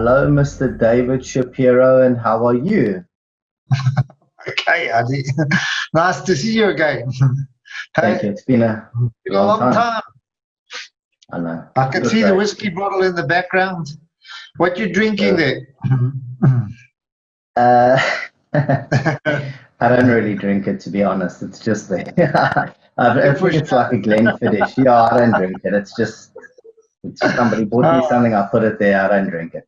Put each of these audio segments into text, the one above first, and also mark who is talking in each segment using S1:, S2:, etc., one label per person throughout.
S1: Hello, Mr. David Shapiro, and how are you?
S2: Okay, Adi. Nice to see you again.
S1: Thank you. It's been a long time. I know.
S2: I can see the whiskey bottle in the background. What you drinking there?
S1: I don't really drink it, to be honest. It's just there. I think it's like a Glenfiddich. Yeah, I don't drink it. It's just somebody bought me something, I put it there. I don't drink it.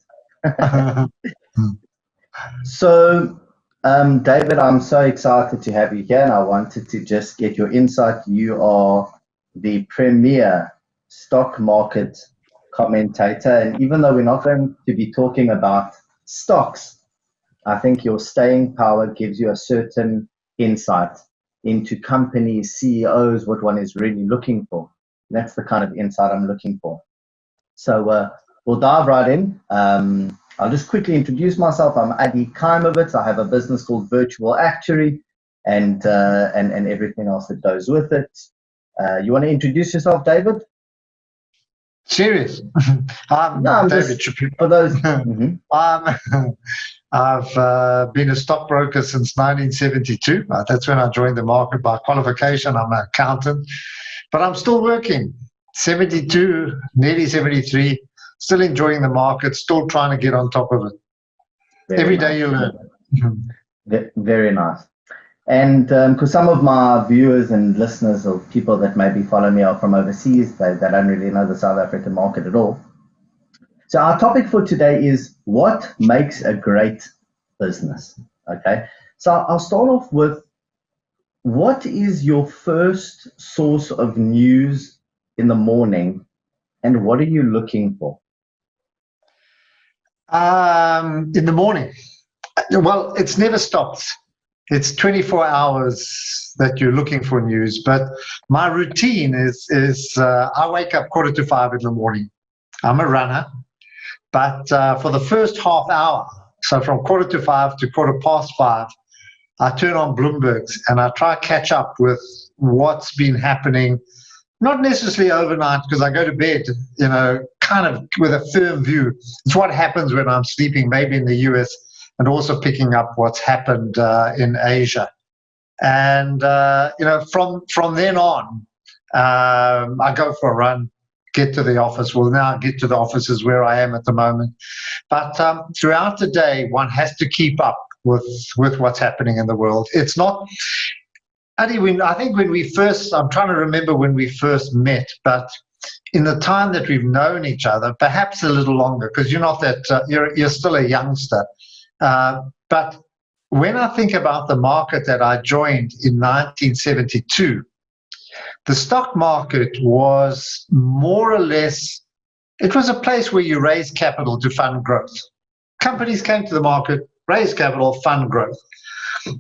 S1: So, David, I'm so excited to have you here, and I wanted to just get your insight. You are the premier stock market commentator, and even though we're not going to be talking about stocks, I think your staying power gives you a certain insight into companies, CEOs, what one is really looking for. That's the kind of insight I'm looking for. So we'll dive right in. I'll just quickly introduce myself. I'm Adi Kaimowitz. I have a business called Virtual Actuary and everything else that goes with it. You want to introduce yourself, David?
S2: Serious? I'm David Shapiro.
S1: For those.
S2: I've been a stockbroker since 1972. That's when I joined the market by qualification. I'm an accountant, but I'm still working. 72, nearly 73, still enjoying the market, still trying to get on top of it. Every day you learn.
S1: Very nice. And because some of my viewers and listeners or people that maybe follow me are from overseas, they don't really know the South African market at all. So our topic for today is what makes a great business. Okay, so I'll start off with, what is your first source of news in the morning, and what are you looking for?
S2: In the morning, well, it's never stopped. It's 24 hours that you're looking for news, but my routine is I wake up 4:45 in the morning. I'm a runner. But for the first half hour, so from 4:45 to 5:15, I turn on Bloomberg's and I try to catch up with what's been happening, not necessarily overnight because I go to bed, kind of with a firm view. It's what happens when I'm sleeping, maybe in the US, and also picking up what's happened in Asia. And, from then on, I go for a run. Get to the office. Well, now I get to the office is where I am at the moment. But throughout the day, one has to keep up with what's happening in the world. It's not, Adi, I think when we first, I'm trying to remember when we first met, but in the time that we've known each other, perhaps a little longer, because you're not that, you're still a youngster. But when I think about the market that I joined in 1972, the stock market was more or less, it was a place where you raised capital to fund growth. Companies came to the market, raised capital, fund growth.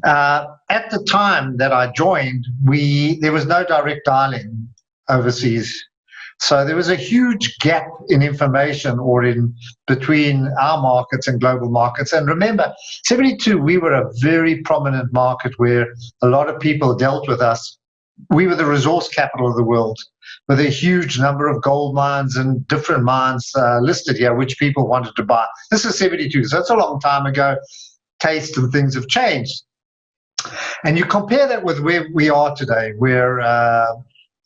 S2: At the time that I joined, there was no direct dialing overseas. So there was a huge gap in information or in between our markets and global markets. And remember, 72, we were a very prominent market where a lot of people dealt with us. We were the resource capital of the world, with a huge number of gold mines and different mines listed here, which people wanted to buy. This is 72, so that's a long time ago. Taste and things have changed. And you compare that with where we are today, where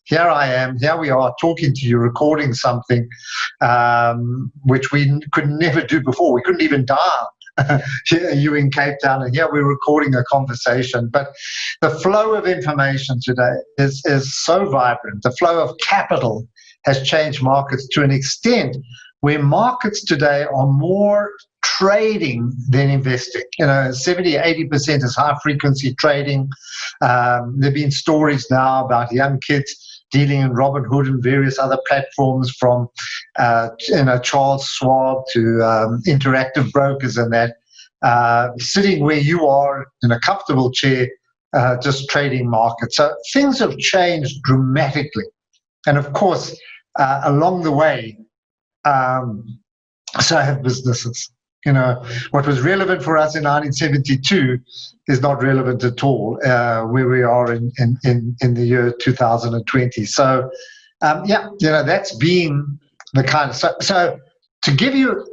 S2: here I am, here we are talking to you, recording something, which we could never do before. We couldn't even dial. You in Cape Town, and here we're recording a conversation. But the flow of information today is so vibrant. The flow of capital has changed markets to an extent where markets today are more trading than investing. 70-80% is high frequency trading. There have been stories now about young kids dealing in Robinhood and various other platforms, from Charles Schwab to interactive brokers and that, sitting where you are in a comfortable chair, just trading markets. So things have changed dramatically. And of course, along the way, so have businesses. What was relevant for us in 1972 is not relevant at all where we are in the year 2020. So, that's been the kind of... So to give you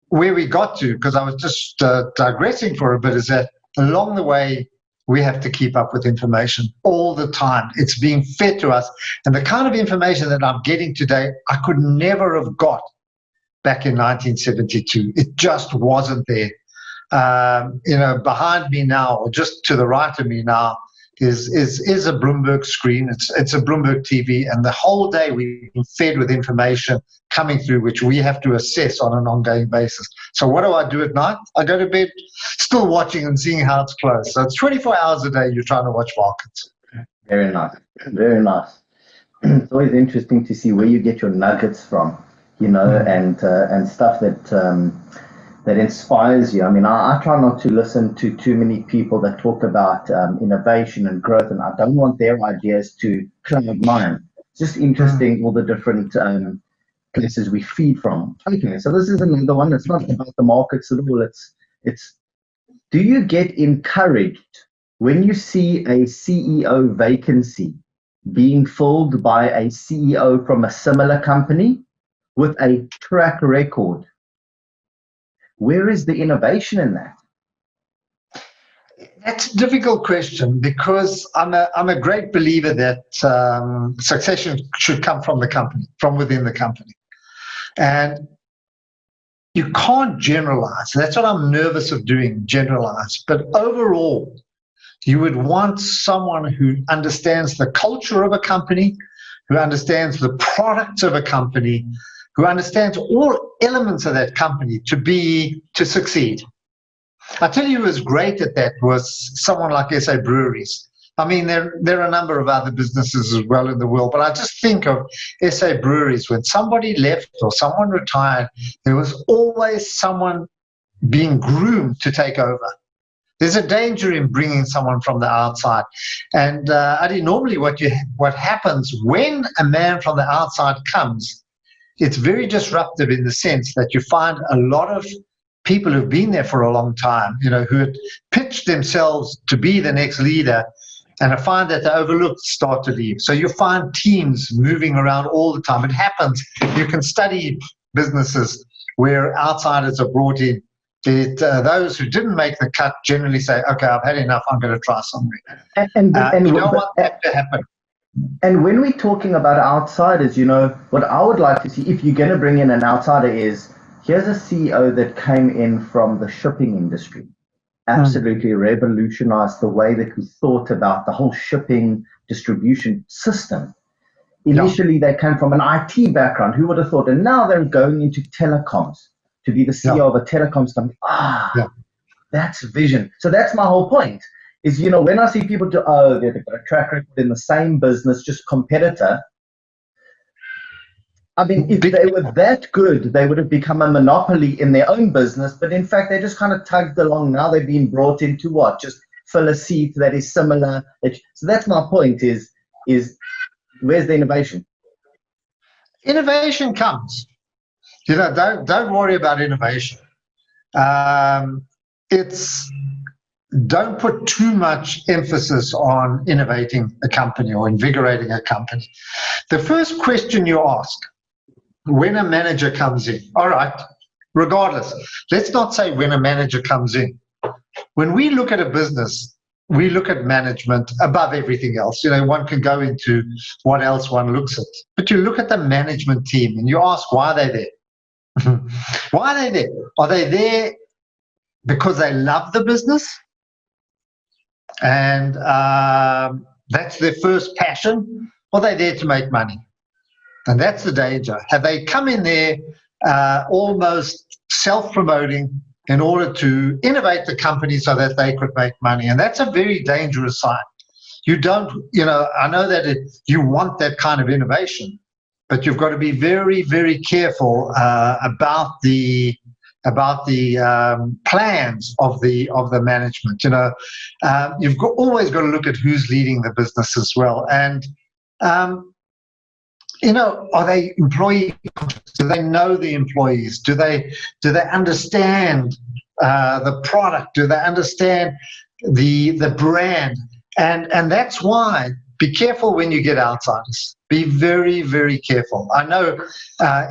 S2: where we got to, because I was just digressing for a bit, is that along the way, we have to keep up with information all the time. It's being fed to us. And the kind of information that I'm getting today, I could never have got back in 1972. It just wasn't there. Behind me now, or just to the right of me now, is a Bloomberg screen. It's a Bloomberg TV, and the whole day we've been fed with information coming through, which we have to assess on an ongoing basis. So what do I do at night? I go to bed still watching and seeing how it's closed. So it's 24 hours a day you're trying to watch markets.
S1: Very nice. Very nice. It's always interesting to see where you get your nuggets from, and stuff that inspires you. I mean, I try not to listen to too many people that talk about innovation and growth, and I don't want their ideas to cloud mine. It's just interesting, all the different places we feed from. Okay, so this is another one. It's not about the markets at all. It's do you get encouraged when you see a CEO vacancy being filled by a CEO from a similar company with a track record? Where is the innovation in that?
S2: That's a difficult question, because I'm a great believer that succession should come from the company, from within the company. And you can't generalize. That's what I'm nervous of doing, generalize. But overall, you would want someone who understands the culture of a company, who understands the products of a company, who understands all elements of that company to succeed. I tell you who was great at that was someone like SA Breweries. I mean, there are a number of other businesses as well in the world, but I just think of SA Breweries. When somebody left or someone retired, there was always someone being groomed to take over. There's a danger in bringing someone from the outside. And Adi, normally what happens when a man from the outside comes, it's very disruptive in the sense that you find a lot of people who've been there for a long time, who had pitched themselves to be the next leader, and I find that the overlooked start to leave. So you find teams moving around all the time. It happens. You can study businesses where outsiders are brought in. Those who didn't make the cut generally say, okay, I've had enough, I'm going to try something.
S1: And
S2: you don't want that to happen.
S1: And when we're talking about outsiders, what I would like to see, if you're going to bring in an outsider, is here's a CEO that came in from the shipping industry, absolutely revolutionized the way that we thought about the whole shipping distribution system. Initially, they came from an IT background. Who would have thought? And now they're going into telecoms to be the CEO of a telecoms company. That's vision. So that's my whole point. Is, when I see people they've got a track record in the same business, just competitor. I mean, if they were that good, they would have become a monopoly in their own business. But in fact, they just kind of tugged along. Now they've been brought into what? Just fill a seat that is similar. So that's my point is where's the innovation?
S2: Innovation comes. Don't worry about innovation. Don't put too much emphasis on innovating a company or invigorating a company. The first question you ask when a manager comes in, all right, regardless, let's not say when a manager comes in. When we look at a business, we look at management above everything else. One can go into what else one looks at. But you look at the management team and you ask, why are they there? Why are they there? Are they there because they love the business? And that's their first passion, or they're there to make money. And that's the danger. Have they come in there almost self-promoting in order to innovate the company so that they could make money? And that's a very dangerous sign. You don't, I know that you want that kind of innovation, but you've got to be very, very careful about the plans of the management. You've always got to look at who's leading the business as well. And are they employee conscious? Do they know the employees? Do they understand the product? Do they understand the brand? And that's why be careful when you get outsiders. Be very, very careful. I know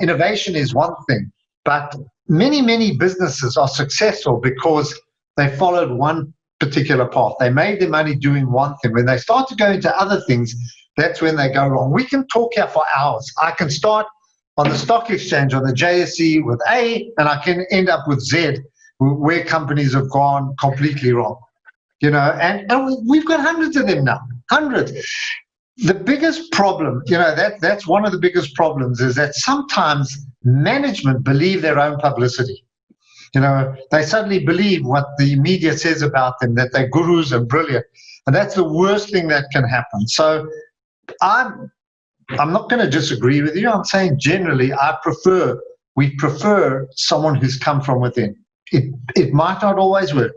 S2: innovation is one thing, But many businesses are successful because they followed one particular path. They made their money doing one thing. When they start to go into other things, that's when they go wrong. We can talk here for hours. I can start on the stock exchange, on the JSE with A, and I can end up with Z, where companies have gone completely wrong. And we've got hundreds of them now, hundreds. The biggest problem, that's one of the biggest problems, is that sometimes management believe their own publicity. They suddenly believe what the media says about them, that they're gurus and brilliant. And that's the worst thing that can happen. So I'm not going to disagree with you. I'm saying generally we prefer someone who's come from within. It might not always work.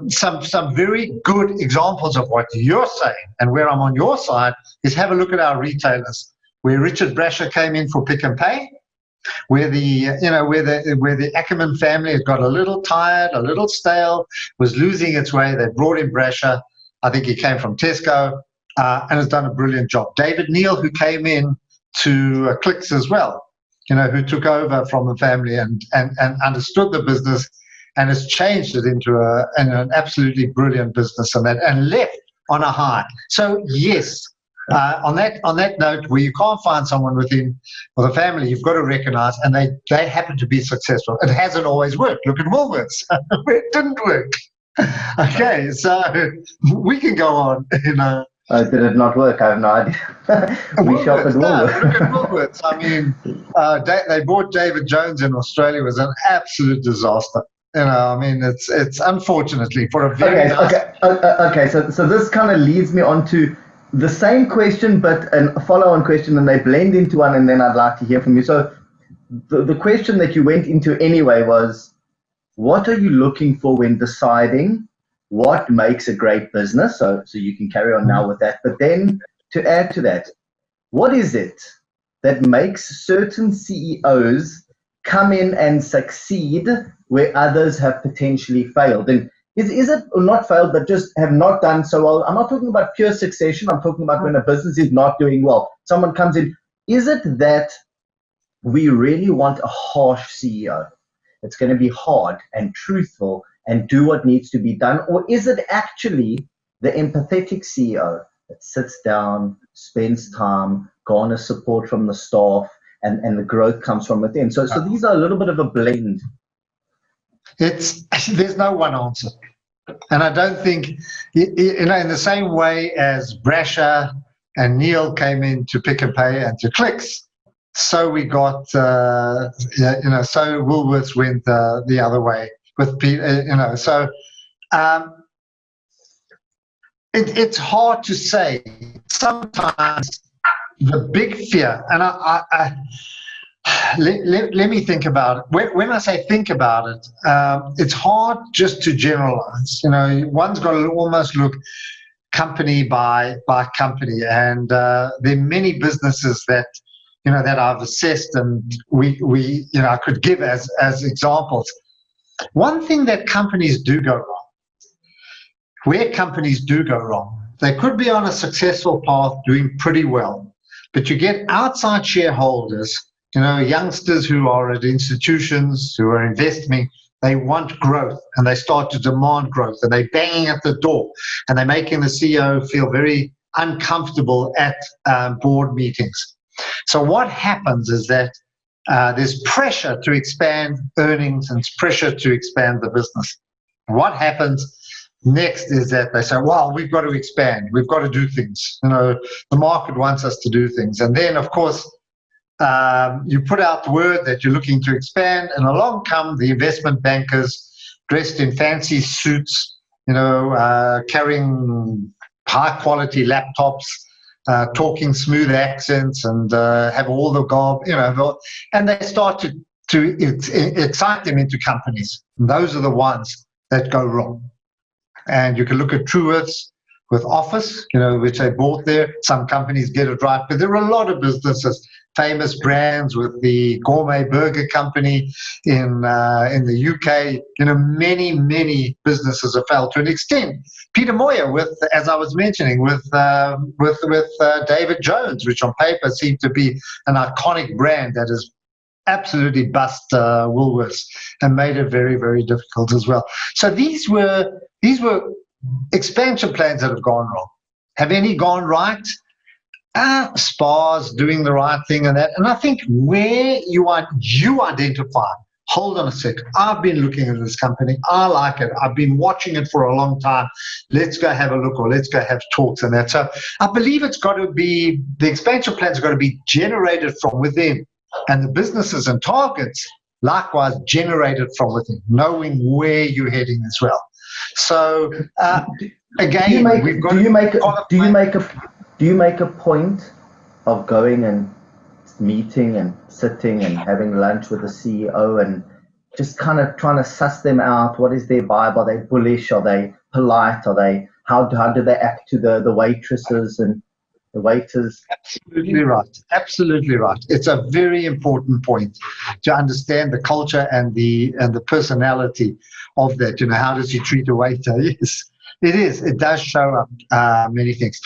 S2: Some very good examples of what you're saying, and where I'm on your side, is have a look at our retailers, where Richard Brasher came in for Pick and Pay, where the Ackerman family had got a little tired, a little stale, was losing its way. They brought in Brasher. I think he came from Tesco, and has done a brilliant job. David Neal, who came in to Clicks as well, who took over from the family and understood the business and has changed it into an absolutely brilliant business, and left on a high. So yes, on that note, where you can't find someone within a family, you've got to recognize, and they happen to be successful. It hasn't always worked. Look at Woolworths, where it didn't work. Okay, so we can go on.
S1: Did it not work? I have no idea. We shop at Woolworths.
S2: No, look at Woolworths. I mean, they bought David Jones in Australia. It was an absolute disaster. It's unfortunately for a very
S1: okay. So this kind of leads me on to the same question, but a follow-on question, and they blend into one. And then I'd like to hear from you. So the question that you went into anyway was, what are you looking for when deciding what makes a great business? So you can carry on now with that. But then to add to that, what is it that makes certain CEOs come in and succeed where others have potentially failed? And is it not failed, but just have not done so well? I'm not talking about pure succession. I'm talking about when a business is not doing well. Someone comes in. Is it that we really want a harsh CEO? It's going to be hard and truthful and do what needs to be done? Or is it actually the empathetic CEO that sits down, spends time, garners support from the staff, and the growth comes from within? So these are a little bit of a blend.
S2: There's no one answer. And I don't think, in the same way as Brasher and Neil came in to Pick and Pay and to Clicks, so we got, so Woolworths went the other way with, so it's hard to say. Sometimes the big fear, and let me think about it. When I say think about it, it's hard just to generalize. One's got to almost look company by company, and there are many businesses that that I've assessed, and I could give as examples. One thing that companies do go wrong, where companies do go wrong, they could be on a successful path doing pretty well, but you get outside shareholders, youngsters who are at institutions, who are investing, they want growth, and they start to demand growth, and they're banging at the door, and they're making the CEO feel very uncomfortable at board meetings. So what happens is that there's pressure to expand earnings and pressure to expand the business. What happens next is that they say, well, we've got to expand. We've got to do things. The market wants us to do things. And then, of course, you put out the word that you're looking to expand, and along come the investment bankers dressed in fancy suits, carrying high-quality laptops, talking smooth accents, and have all the garb, and they start to excite them into companies. And those are the ones that go wrong. And you can look at Truworths with Office, which they bought there. Some companies get it right, but there are a lot of businesses, famous brands with the Gourmet Burger Company in the UK. Many businesses have failed to an extent. Peter Moyer, as I was mentioning, with David Jones, which on paper seemed to be an iconic brand that has absolutely bust Woolworths and made it very, very difficult as well. So these were expansion plans that have gone wrong. Have any gone right? SPA's doing the right thing and that. And I think where you identify, hold on a second, I've been looking at this company, I like it, I've been watching it for a long time, let's go have a look, or let's go have talks and that. So I believe it's got to be, the expansion plan's got to be generated from within, and the businesses and targets likewise generated from within, knowing where you're heading as well. So again,
S1: do you make a point of going and meeting and sitting and having lunch with the CEO and just kind of trying to suss them out? What is their vibe? Are they bullish? Are they polite? Are they, how do they act to the waitresses and the waiters?
S2: Absolutely right. Absolutely right. It's a very important point to understand the culture and the personality of that. You know, how does he treat a waiter? Yes, it is. It does show up many things.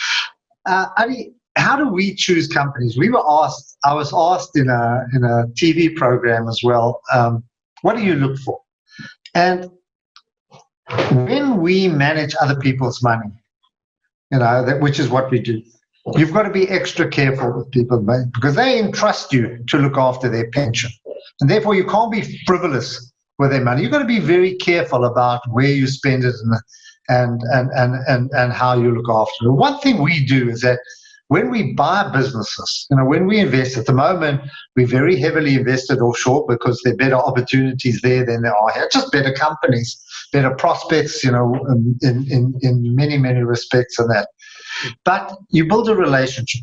S2: Adi, how do we choose companies? I was asked in a TV program as well, what do you look for? And when we manage other people's money, you know, which is what we do, you've got to be extra careful with people, because they entrust you to look after their pension. And therefore you can't be frivolous with their money. You've got to be very careful about where you spend it and how you look after it. One thing we do is that when we buy businesses, you know, when we invest, at the moment, we're very heavily invested offshore because there are better opportunities there than there are here. Just better companies, better prospects, you know, in many, many respects and that. But you build a relationship.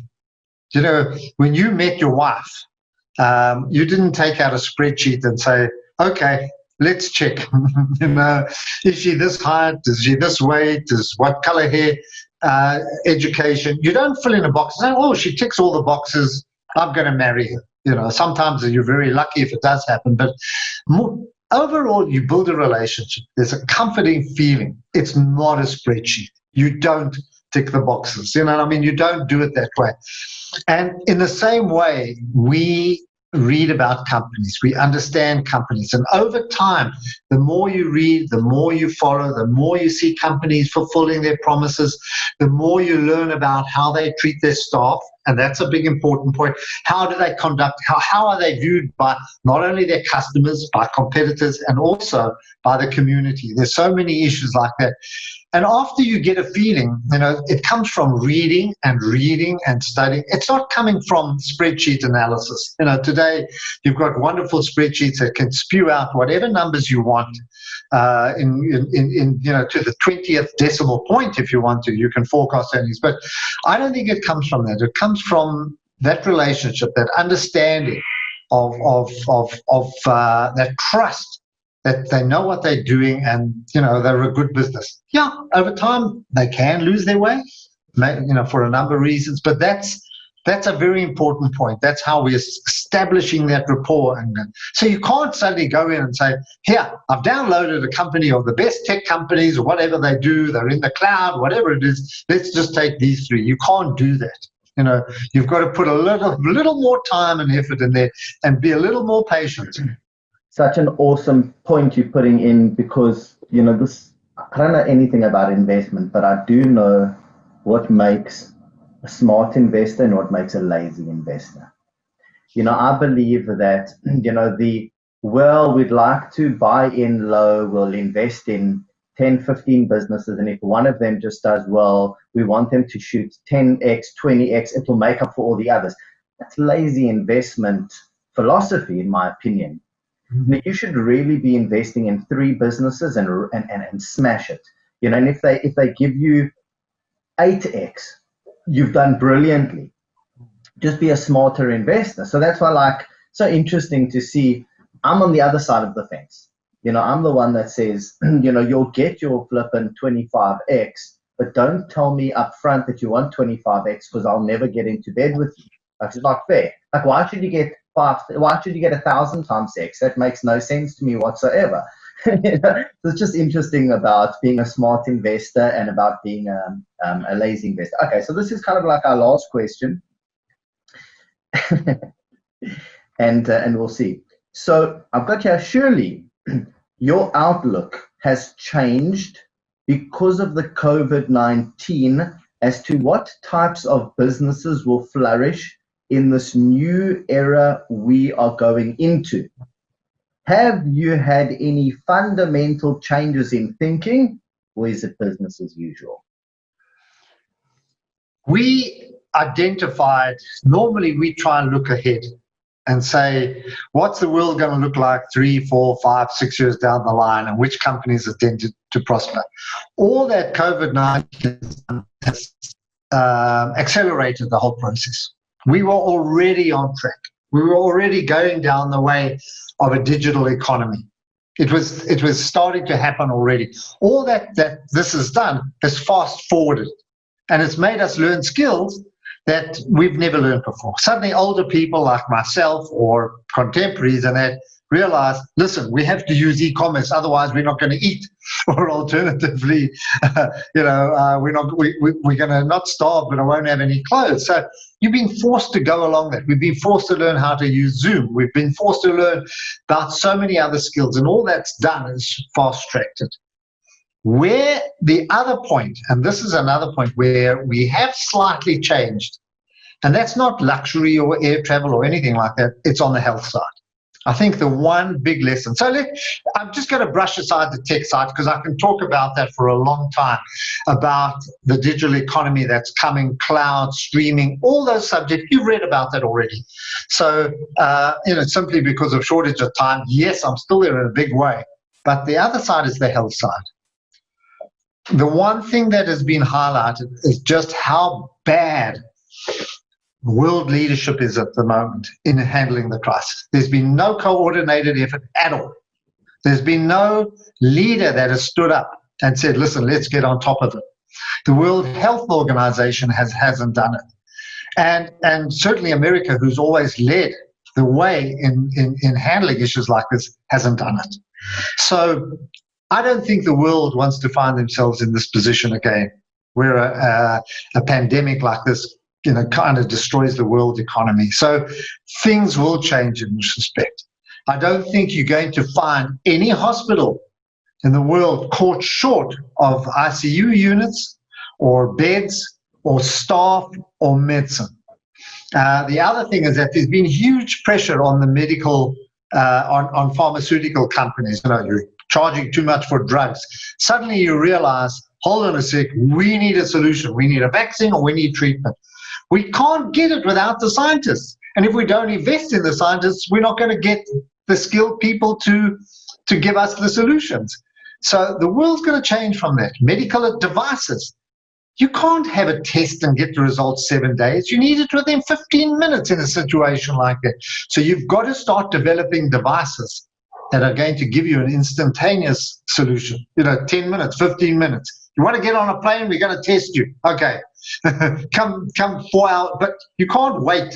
S2: You know, when you met your wife, you didn't take out a spreadsheet and say, okay, let's check. You know, is she this height? Is she this weight? Is what color hair? Education. You don't fill in a box and say, oh, she ticks all the boxes, I'm going to marry her. You know, sometimes you're very lucky if it does happen, but overall, you build a relationship. There's a comforting feeling. It's not a spreadsheet. You don't tick the boxes. You know what I mean? You don't do it that way. And in the same way, we read about companies, we understand companies, and over time, the more you read, the more you follow, the more you see companies fulfilling their promises, the more you learn about how they treat their staff, and that's a big important point. How do they conduct, how are they viewed by not only their customers, by competitors, and also by the community? There's so many issues like that. And after you get a feeling, you know, it comes from reading and studying. It's not coming from spreadsheet analysis. You know, today you've got wonderful spreadsheets that can spew out whatever numbers you want in you know, to the 20th decimal point if you want to. You can forecast earnings, but I don't think it comes from that. It comes from that relationship, that understanding of that trust, that they know what they're doing, and you know, they're a good business. Yeah, over time they can lose their way, you know, for a number of reasons, but that's a very important point. That's how we're establishing that rapport. And so you can't suddenly go in and say, here, I've downloaded a company of the best tech companies or whatever they do, they're in the cloud, whatever it is, let's just take these three. You can't do that. You know, you've got to put a little more time and effort in there and be a little more patient.
S1: Such an awesome point you're putting in, because, you know, I don't know anything about investment, but I do know what makes a smart investor and what makes a lazy investor. You know, I believe that, you know, we'd like to buy in low, we'll invest in 10, 15 businesses, and if one of them just does well, we want them to shoot 10x, 20x, it will make up for all the others. That's lazy investment philosophy, in my opinion. You should really be investing in 3 businesses and smash it. You know, and if they give you 8x, you've done brilliantly. Just be a smarter investor. So that's why, so interesting to see. I'm on the other side of the fence. You know, I'm the one that says, you know, you'll get your flippin' 25x, but don't tell me up front that you want 25x, because I'll never get into bed with you. That's not fair. Like, why should you get 1,000 times X? That makes no sense to me whatsoever. You know? So it's just interesting about being a smart investor and about being a lazy investor. Okay, so this is kind of like our last question, and we'll see. So I've got here, surely your outlook has changed because of the COVID-19 as to what types of businesses will flourish in this new era we are going into. Have you had any fundamental changes in thinking, or is it business as usual?
S2: We identified, normally we try and look ahead and say, what's the world going to look like 3, 4, 5, 6 years down the line, and which companies are tended to prosper. All that COVID-19 has accelerated the whole process. We were already on track. We were already going down the way of a digital economy. It was starting to happen already. All that this has done has fast forwarded, and it's made us learn skills that we've never learned before. Suddenly older people like myself or contemporaries and that realize, listen, we have to use e-commerce, otherwise we're not going to eat. Or alternatively, we're going to not starve, but I won't have any clothes. So you've been forced to go along that. We've been forced to learn how to use Zoom. We've been forced to learn about so many other skills, and all that's done is fast-tracked it. Where the other point, and this is another point where we have slightly changed, and that's not luxury or air travel or anything like that, it's on the health side. I think the one big lesson, I'm just going to brush aside the tech side because I can talk about that for a long time, about the digital economy that's coming, cloud, streaming, all those subjects. You've read about that already. So, simply because of shortage of time, yes, I'm still there in a big way, but the other side is the health side. The one thing that has been highlighted is just how bad world leadership is at the moment in handling the crisis. There's been no coordinated effort at all. There's been no leader that has stood up and said, listen, let's get on top of it. The World Health Organization hasn't done it. And certainly America, who's always led the way in handling issues like this, hasn't done it. So I don't think the world wants to find themselves in this position again, where a pandemic like this kind of destroys the world economy. So things will change in this respect. I don't think you're going to find any hospital in the world caught short of ICU units or beds or staff or medicine. The other thing is that there's been huge pressure on the medical, on pharmaceutical companies. You're charging too much for drugs. Suddenly you realize, hold on a sec, we need a solution. We need a vaccine or we need treatment. We can't get it without the scientists. And if we don't invest in the scientists, we're not going to get the skilled people to give us the solutions. So the world's going to change from that. Medical devices. You can't have a test and get the results 7 days. You need it within 15 minutes in a situation like that. So you've got to start developing devices that are going to give you an instantaneous solution. 10 minutes, 15 minutes. You want to get on a plane, we're going to test you. Okay. come 4 hours, but you can't wait,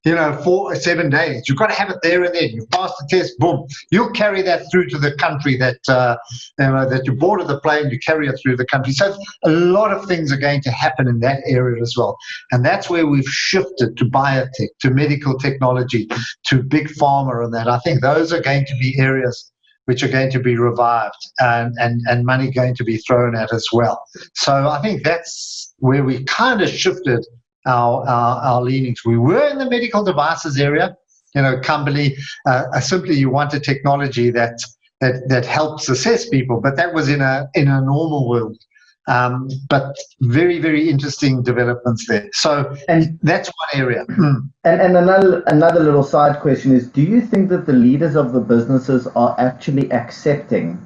S2: 4 or 7 days. You've got to have it there and then. You pass the test, boom. You'll carry that through to the country that you boarded the plane, you carry it through the country. So a lot of things are going to happen in that area as well. And that's where we've shifted to biotech, to medical technology, to big pharma and that. I think those are going to be areas which are going to be revived and money going to be thrown at as well. So I think that's where we kind of shifted our leanings. We were in the medical devices area, company, simply you want a technology that helps assess people, but that was in a normal world. But very, very interesting developments there. So that's one area.
S1: And another little side question is, do you think that the leaders of the businesses are actually accepting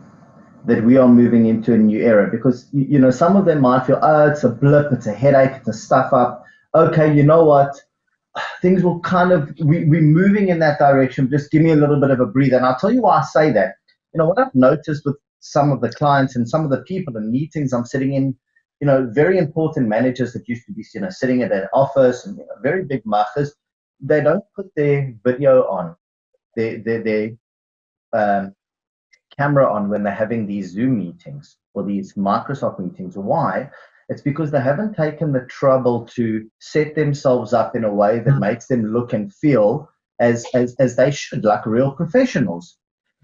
S1: that we are moving into a new era? Because, some of them might feel, it's a blip, it's a headache, it's a stuff up. Okay, you know what? Things will we're moving in that direction. Just give me a little bit of a breather. And I'll tell you why I say that. What I've noticed with some of the clients and some of the people in meetings I'm sitting in, very important managers that used to be, sitting at an office and very big machas, they don't put their video on, their camera on when they're having these Zoom meetings or these Microsoft meetings. Why? It's because they haven't taken the trouble to set themselves up in a way that makes them look and feel as they should, like real professionals.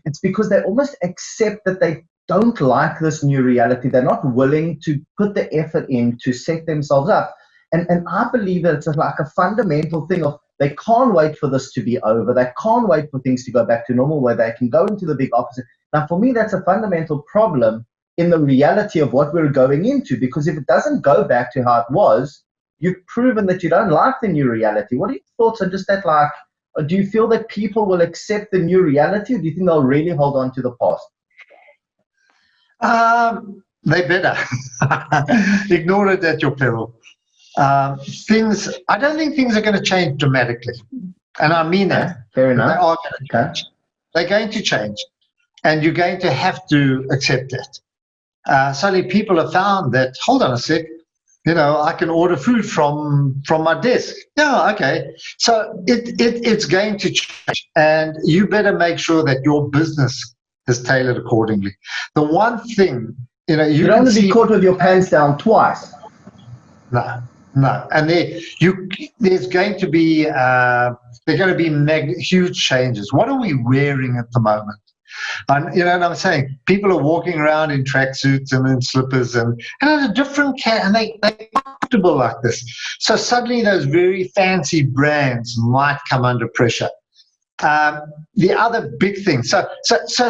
S1: It's because they almost accept that they don't like this new reality. They're not willing to put the effort in to set themselves up. And I believe that it's like a fundamental thing of they can't wait for this to be over. They can't wait for things to go back to normal where they can go into the big office. Now, for me, that's a fundamental problem in the reality of what we're going into, because if it doesn't go back to how it was, you've proven that you don't like the new reality. What are your thoughts on just that? Like, do you feel that people will accept the new reality, or do you think they'll really hold on to the past?
S2: They better. Ignore it at your peril. I don't think things are going to change dramatically. And I mean that.
S1: Fair enough.
S2: They are going to change. They're going to change. And you're going to have to accept that. Suddenly people have found that, hold on a sec, I can order food from my desk. Yeah, okay. So it's going to change. And you better make sure that your business is tailored accordingly. The one thing, you
S1: don't want to be caught with your pants down twice.
S2: No. And there's going to be huge changes. What are we wearing at the moment? And and I'm saying people are walking around in tracksuits and in slippers and in a different and they're comfortable like this. So suddenly those very fancy brands might come under pressure. The other big thing. So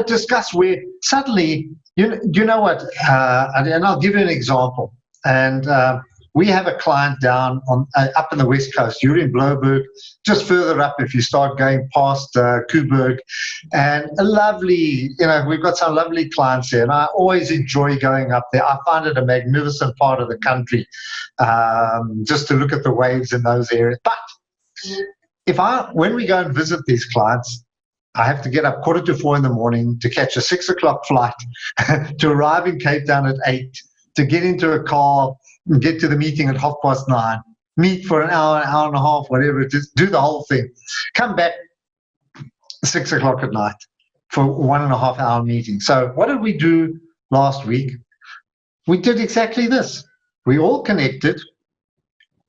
S2: discuss where suddenly you know what? And I'll give you an example. And we have a client down up in the West Coast. You're in Bloberg, just further up if you start going past Coburg, and a lovely, we've got some lovely clients there, and I always enjoy going up there. I find it a magnificent part of the country, just to look at the waves in those areas. But when we go and visit these clients, I have to get up 3:45 in the morning to catch a 6 o'clock flight to arrive in Cape Town at 8, to get into a car, get to the meeting at 9:30, meet for an hour and a half, whatever it is, do the whole thing, come back 6 o'clock at night for 1.5 hour meeting. So what did we do last week? We did exactly this. We all connected,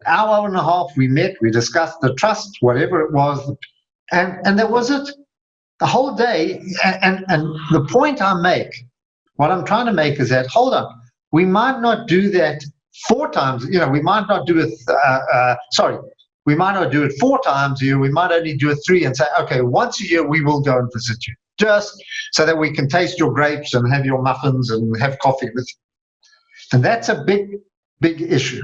S2: hour and a half, we met, we discussed the trust, whatever it was, and that was it. The whole day, and the point I make, what I'm trying to make is that, hold on, we might not do that 4 times, we might not do it, we might not do it 4 times a year, we might only do it 3 and say, okay, once a year we will go and visit you, just so that we can taste your grapes and have your muffins and have coffee with you. And that's a big, big issue.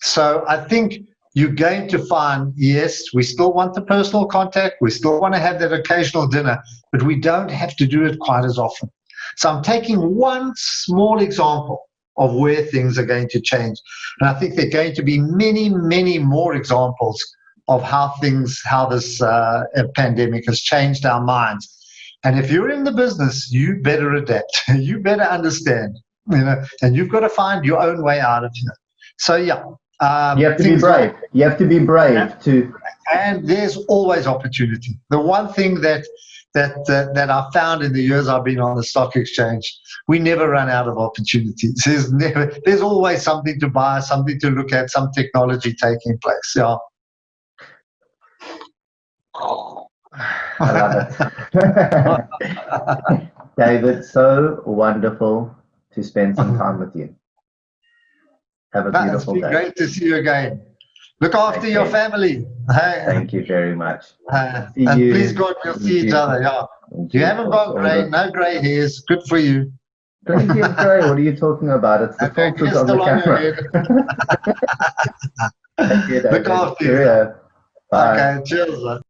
S2: So I think you're going to find, yes, we still want the personal contact, we still want to have that occasional dinner, but we don't have to do it quite as often. So I'm taking one small example of where things are going to change. And I think there are going to be many, many more examples of how this pandemic has changed our minds. And if you're in the business, you better adapt. You better understand, and you've got to find your own way out of here. So, yeah.
S1: You have to be brave. You have to be brave too.
S2: And there's always opportunity. The one thing that I found in the years I've been on the stock exchange, we never run out of opportunities. There's always something to buy, something to look at, some technology taking place. Yeah.
S1: I love it. David, so wonderful to spend some time with you. Have a beautiful day.
S2: It's been great to see you again. Look after your family.
S1: Thank you very much.
S2: And please God, we'll see each other. Yeah. You haven't got no grey hairs. Good for you.
S1: Plenty of grey. What are you talking about? It's the filters on the camera.
S2: Look after you.
S1: Bye.
S2: Okay, cheers.